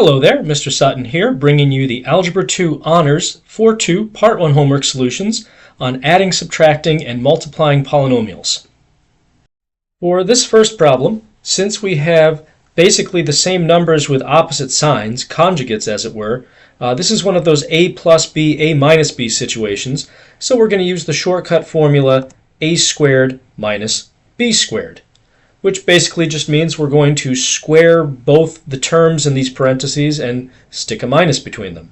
Hello there, Mr. Sutton here, bringing you the Algebra 2 Honors 4-2 Part 1 homework solutions on adding, subtracting, and multiplying polynomials. For this first problem, since we have basically the same numbers with opposite signs, conjugates as it were, this is one of those a plus b, a minus b situations, so we're going to use the shortcut formula a squared minus b squared, which basically just means we're going to square both the terms in these parentheses and stick a minus between them.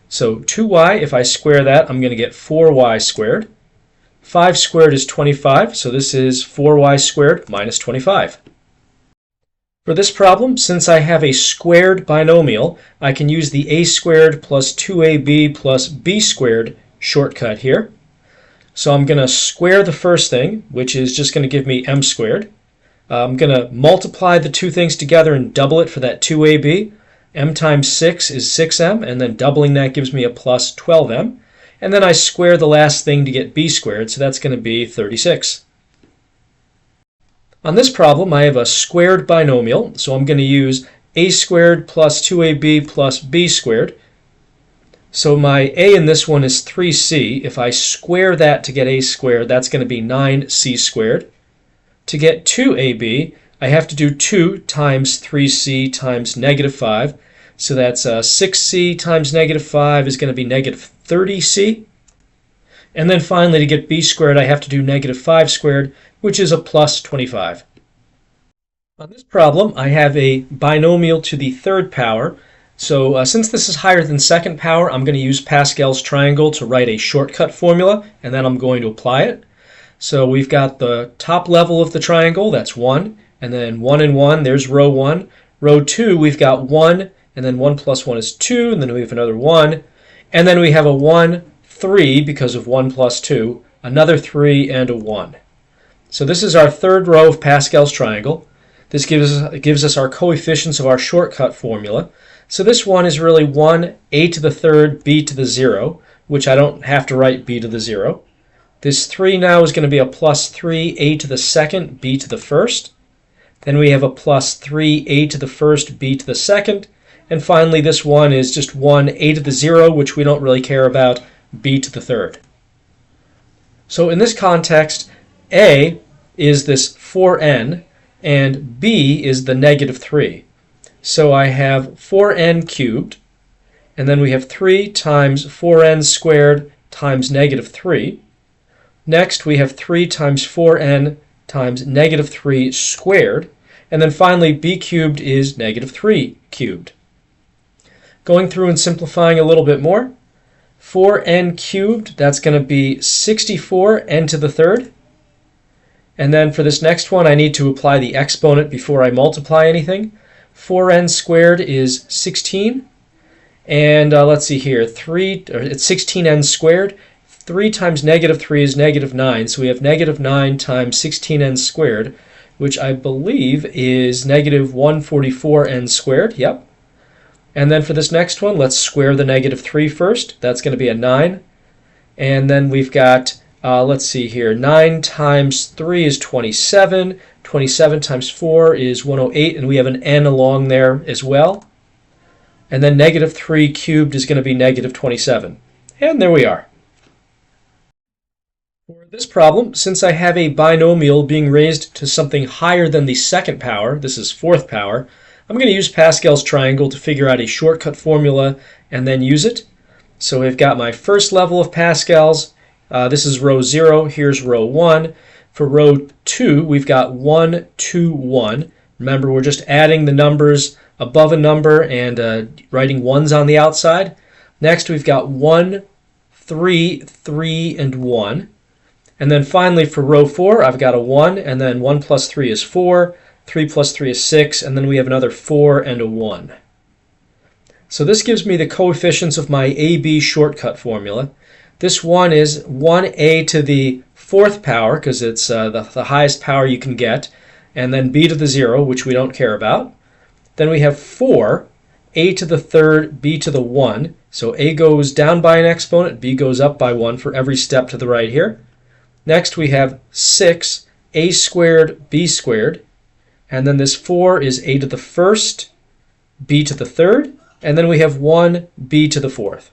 So 2y, if I square that, I'm going to get 4y squared. 5 squared is 25, so this is 4y squared minus 25. For this problem, since I have a squared binomial, I can use the a squared plus 2ab plus b squared shortcut here. So I'm going to square the first thing, which is just going to give me m squared. I'm going to multiply the two things together and double it for that 2ab. M times 6 is 6m, and then doubling that gives me a plus 12m. And then I square the last thing to get b squared, so that's going to be 36. On this problem, I have a squared binomial, so I'm going to use a squared plus 2ab plus b squared. So my a in this one is 3c. If I square that to get a squared, that's going to be 9c squared. To get 2ab, I have to do 2 times 3c times negative 5. So that's 6c times negative 5 is going to be negative 30c. And then finally, to get b squared, I have to do negative 5 squared, which is a plus 25. On this problem, I have a binomial to the third power. So since this is higher than second power, I'm going to use Pascal's triangle to write a shortcut formula, and then I'm going to apply it. So we've got the top level of the triangle, that's 1, and then 1 and 1, there's row 1. Row 2, we've got 1, and then 1 plus 1 is 2, and then we have another 1. And then we have a 1, 3, because of 1 plus 2, another 3, and a 1. So this is our third row of Pascal's triangle. This gives us our coefficients of our shortcut formula. So this one is really 1, a to the third, b to the 0, which I don't have to write b to the 0. This 3 now is going to be a plus 3, a to the second, b to the first. Then we have a plus 3, a to the first, b to the second. And finally, this one is just 1, a to the 0, which we don't really care about, b to the third. So in this context, a is this 4n, and b is the negative 3. So I have 4n cubed, and then we have 3 times 4n squared times negative 3. Next, we have 3 times 4n times negative 3 squared. And then finally, b cubed is negative 3 cubed. Going through and simplifying a little bit more, 4n cubed, that's going to be 64n to the third. And then for this next one, I need to apply the exponent before I multiply anything. 4n squared is 16. And let's see here, it's 16n squared. 3 times negative 3 is negative 9, so we have negative 9 times 16n squared, which I believe is negative 144n squared, yep. And then for this next one, let's square the negative 3 first. That's going to be a 9. And then we've got, let's see here, 9 times 3 is 27, 27 times 4 is 108, and we have an n along there as well. And then negative 3 cubed is going to be negative 27. And there we are. For this problem, since I have a binomial being raised to something higher than the second power, this is fourth power, I'm going to use Pascal's triangle to figure out a shortcut formula and then use it. So we've got my first level of Pascal's. This is row 0. Here's row 1. For row 2, we've got 1, 2, 1. Remember, we're just adding the numbers above a number and writing 1s on the outside. Next, we've got 1, 3, 3, and 1. And then finally for row 4, I've got a 1, and then 1 plus 3 is 4, 3 plus 3 is 6, and then we have another 4 and a 1. So this gives me the coefficients of my AB shortcut formula. This one is 1a to the fourth power, because it's the highest power you can get, and then b to the 0, which we don't care about. Then we have 4, a to the third, b to the 1. So a goes down by an exponent, b goes up by 1 for every step to the right here. Next we have 6, a squared, b squared. And then this 4 is a to the first, b to the third. and then we have 1b to the fourth.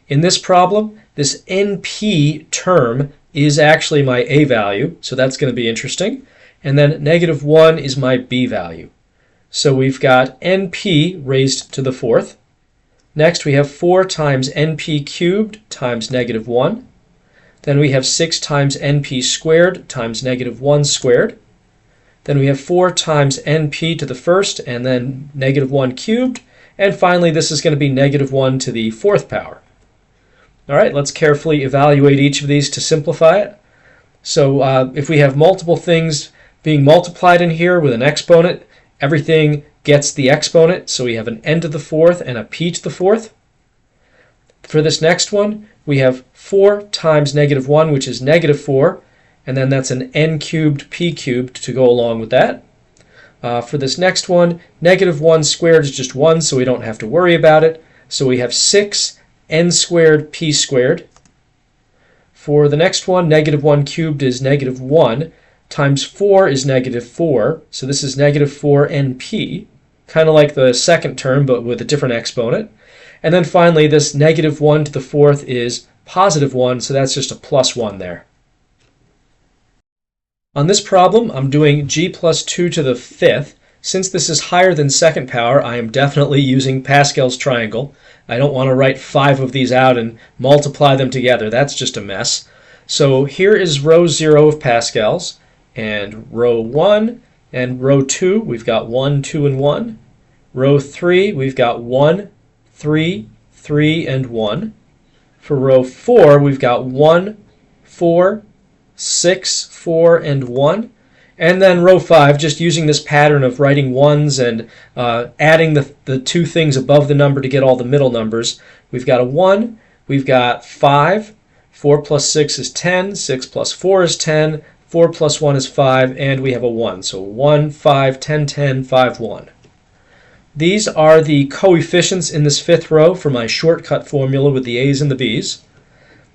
In this problem, this np term is actually my a value, so that's going to be interesting. And then negative 1 is my b value. So we've got np raised to the fourth. Next we have 4 times np cubed times negative 1. Then we have 6 times np squared times negative 1 squared. Then we have 4 times np to the first and then negative 1 cubed. And finally this is going to be negative 1 to the fourth power. All right, let's carefully evaluate each of these to simplify it. So if we have multiple things being multiplied in here with an exponent, everything gets the exponent. So we have an n to the fourth and a p to the fourth. For this next one, we have 4 times negative 1, which is negative 4. And then that's an n cubed p cubed to go along with that. For this next one, negative 1 squared is just 1, so we don't have to worry about it. So we have 6 n squared p squared. For the next one, negative 1 cubed is negative 1 times 4 is negative 4. So this is negative 4 np, kind of like the second term but with a different exponent. And then finally this negative 1 to the fourth is positive 1, so that's just a plus 1 there. On this problem, I'm doing g plus 2 to the fifth. Since this is higher than second power, I am definitely using Pascal's triangle. I don't want to write 5 of these out and multiply them together. That's just a mess. So here is row 0 of Pascal's, and row 1 and row 2, we've got 1, 2, and 1. Row 3, we've got 1, 3, 3, and 1. For row 4, we've got 1, 4, 6, 4, and 1. And then row 5, just using this pattern of writing ones and adding the two things above the number to get all the middle numbers. We've got a 1, we've got 5, 4 plus 6 is 10, 6 plus 4 is 10, 4 plus 1 is 5, and we have a 1. So 1, 5, 10, 10, 5, 1. These are the coefficients in this fifth row for my shortcut formula with the a's and the b's.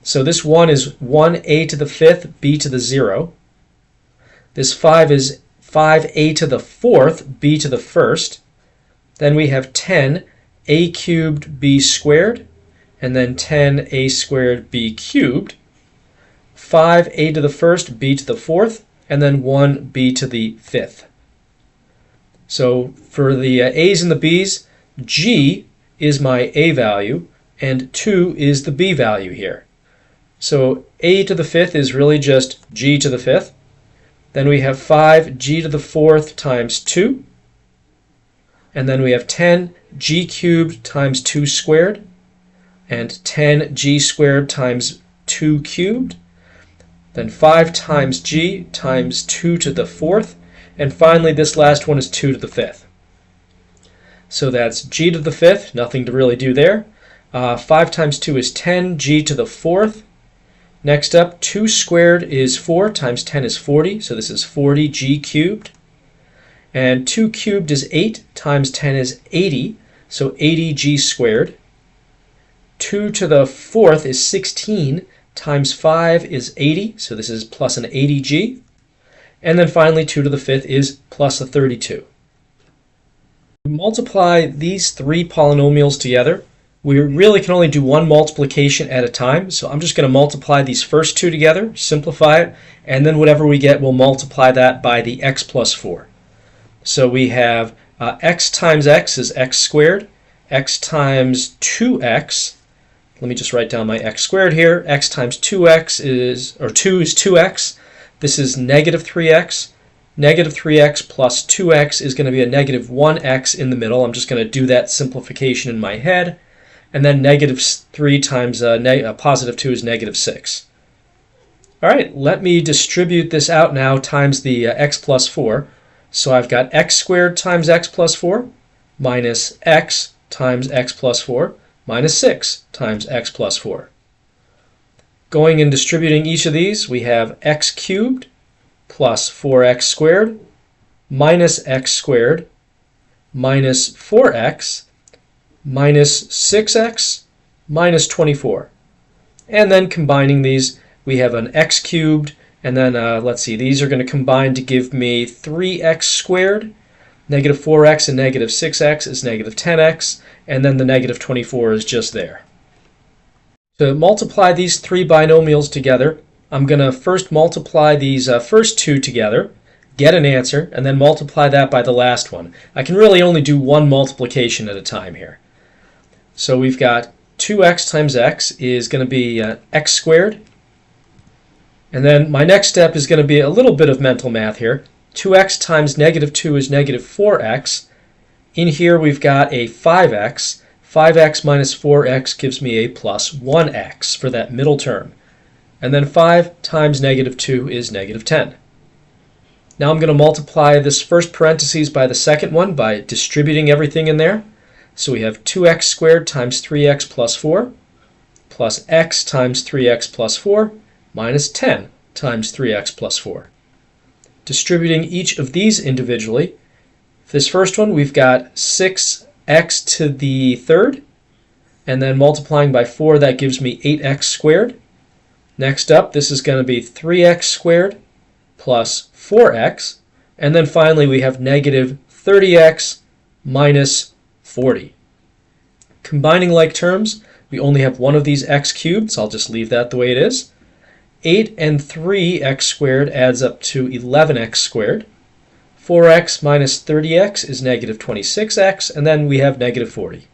So this 1 is 1a to the fifth, b to the 0. This 5 is 5a to the fourth, b to the first. Then we have 10 a cubed b squared, and then 10 a squared b cubed. 5a to the first, b to the fourth, and then 1b to the fifth. So for the a's and the b's, g is my a value, and 2 is the b value here. So a to the fifth is really just g to the fifth. Then we have 5g to the fourth times 2. And then we have 10g cubed times 2 squared. And 10g squared times 2 cubed. Then 5 times g times 2 to the fourth. And finally, this last one is 2 to the fifth. So that's g to the fifth, nothing to really do there. 5 times 2 is 10g to the fourth. Next up, 2 squared is 4 times 10 is 40, so this is 40g cubed. And 2 cubed is 8 times 10 is 80, so 80g squared. 2 to the fourth is 16 times 5 is 80, so this is plus an 80g. And then finally 2 to the fifth is plus a 32. We multiply these three polynomials together. We really can only do one multiplication at a time, so I'm just going to multiply these first two together, simplify it, and then whatever we get, we'll multiply that by the x plus 4. So we have x times x is x squared, x times 2x, let me just write down my x squared here, x times 2x is, or 2 is 2x, this is negative 3x, negative 3x plus 2x is going to be a negative 1x in the middle. I'm just going to do that simplification in my head. And then negative 3 times positive 2 is negative 6. All right, let me distribute this out now times the x plus 4. So I've got x squared times x plus 4 minus x times x plus 4 minus 6 times x plus 4. Going and distributing each of these, we have x cubed plus 4x squared minus x squared minus 4x minus 6x minus 24. And then combining these, we have an x cubed, and then let's see, these are going to combine to give me 3x squared Negative 4x and negative 6x is negative 10x, and then the negative 24 is just there. To multiply these three binomials together, I'm going to first multiply these first two together, get an answer, and then multiply that by the last one. I can really only do one multiplication at a time here. So we've got 2x times x is going to be x squared. And then my next step is going to be a little bit of mental math here. 2x times negative 2 is negative 4x. In here we've got a 5x. 5x minus 4x gives me a plus 1x for that middle term. And then 5 times negative 2 is negative 10. Now I'm going to multiply this first parentheses by the second one by distributing everything in there. So we have 2x squared times 3x plus 4 plus x times 3x plus 4 minus 10 times 3x plus 4. Distributing each of these individually, this first one we've got 6x to the third, and then multiplying by 4 that gives me 8x squared. Next up, this is going to be 3x squared plus 4x, and then finally we have negative 30x minus 40. Combining like terms, we only have one of these x cubed, so I'll just leave that the way it is. 8 and 3x squared adds up to 11x squared. 4x minus 30x is negative 26x, and then we have negative 40.